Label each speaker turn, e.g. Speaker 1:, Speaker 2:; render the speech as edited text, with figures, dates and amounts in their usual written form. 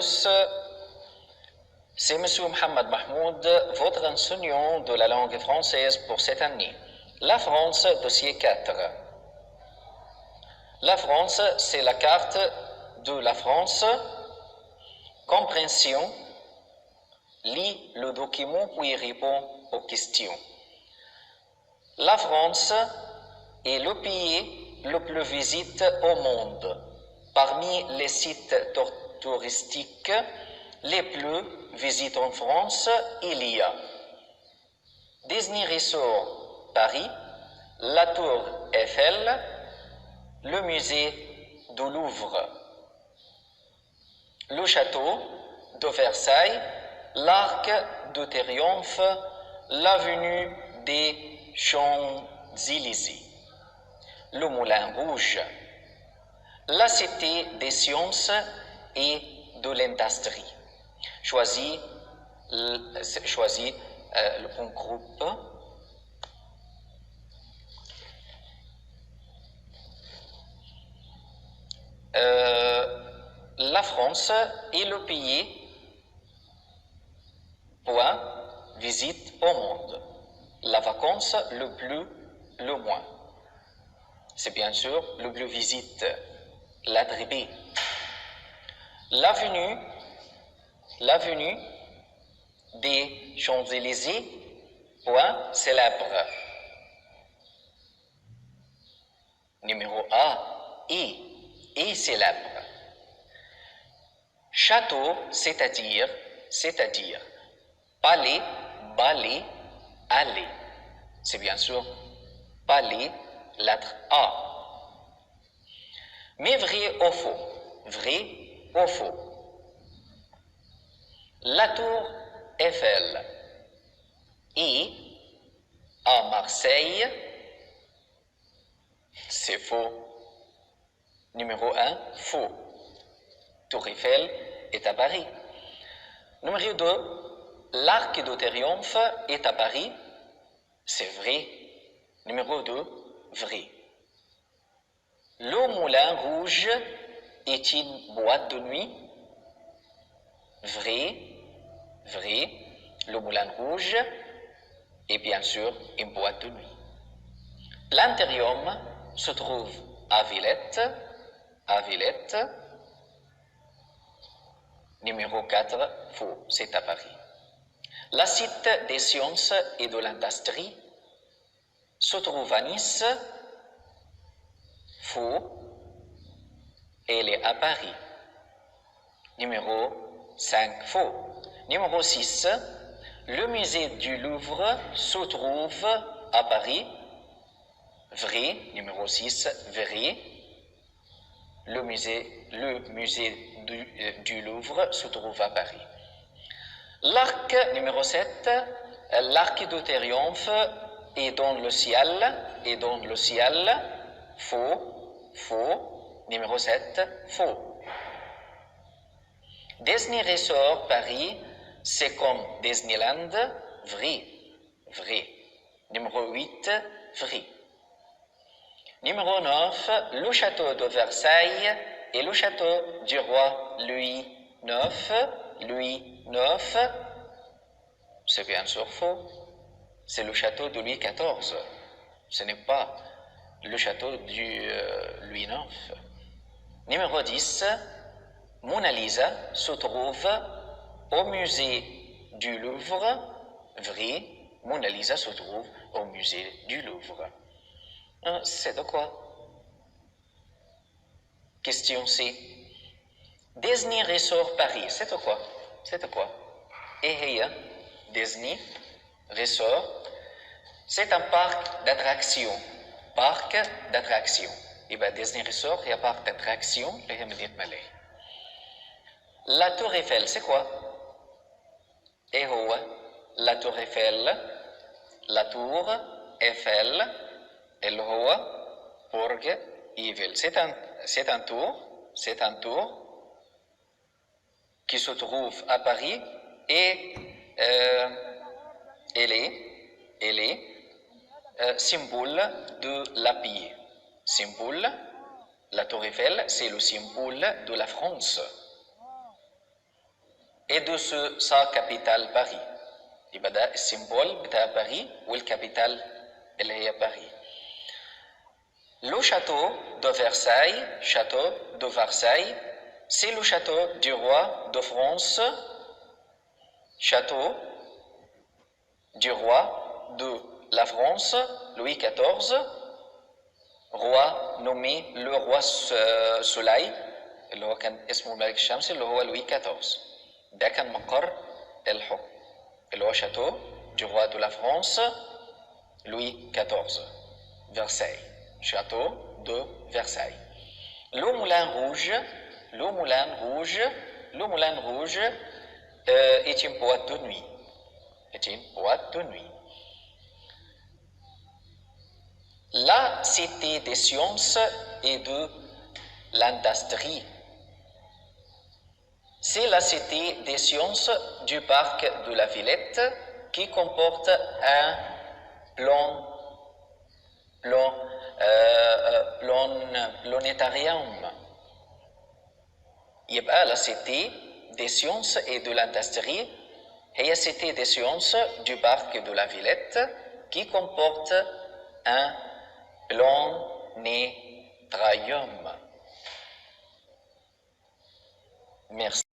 Speaker 1: tous, c'est M. Mohamed Mahmoud, votre enseignant de la langue française pour cette année. La France, dossier 4. La France, c'est la carte de la France. Compréhension, lis le document puis réponds aux questions. La France est le pays le plus visité au monde. Parmi les sites touristiques les plus visités en France, il y a Disney Resort Paris, la Tour Eiffel, le musée du Louvre, le château de Versailles, l'Arc de Triomphe, l'avenue des Champs-Élysées, le Moulin Rouge, la Cité des sciences et de l'industrie. Choisis le bon groupe. La France est le pays point visite au monde. La vacance le moins. C'est bien sûr le plus visite, l'attribut. L'avenue des Champs-Élysées, point célèbre. Numéro A, et célèbre. Château, c'est-à-dire palais, balai, allée. C'est bien sûr palais, lettre A. Mais vrai ou faux. La tour Eiffel est à Marseille. C'est faux. Numéro 1, faux. Tour Eiffel est à Paris. Numéro 2, l'Arc de Triomphe est à Paris. C'est vrai. Numéro 2, vrai. Le Moulin Rouge est une boîte de nuit. Vrai. Le Moulin Rouge est bien sûr une boîte de nuit. L'Antérium se trouve à Villette. Numéro 4, faux, c'est à Paris. La Cité des sciences et de l'industrie se trouve à Nice. Faux, elle est à Paris. Numéro 5, faux. Numéro 6, le musée du Louvre se trouve à Paris. Vrai, numéro 6, vrai. Le musée du Louvre se trouve à Paris. L'arc, numéro 7, l'arc de Triomphe est dans le ciel. Faux. Numéro 7, faux. Disney Resort Paris, c'est comme Disneyland. Vrai. Numéro 8, vrai. Numéro 9, le château de Versailles et le château du roi Louis IX. C'est bien sûr faux. C'est le château de Louis XIV. Ce n'est pas le château du Louis IX. Numéro 10, Mona Lisa se trouve au musée du Louvre. Vrai, Mona Lisa se trouve au musée du Louvre. C'est de quoi? Question C. Disney Resort Paris, c'est de quoi? Disney Resort, c'est un parc d'attractions. Et bien Disney Resort, il y a un parc d'attractions. La Tour Eiffel, c'est quoi? La Tour Eiffel, اللي هو برج إيفل. C'est un tour qui se trouve à Paris et elle est symbole de la paix. La Tour Eiffel, c'est le symbole de la France. et de sa capitale Paris. يبقى ده السيمبول بتاع باريس والكابيتال اللي هي باريس. Le château de Versailles, c'est le château du roi de France, château du roi de la France, Louis XIV, roi nommé le roi Soleil, اللي هو كان اسمه الملك الشمسي اللي هو لوي 14. ده كان مقر الحكم اللي هو شاتو du roi de la France, Louis XIV, Versailles, château de Versailles. Le moulin rouge est une boîte de nuit. La cité des sciences et de l'industrie. C'est la cité des sciences du parc de la Villette qui comporte un planétarium. يبقى la cité des sciences et de l'industrie هي cité des sciences du parc de la Villette qui comporte un planétarium. Merci.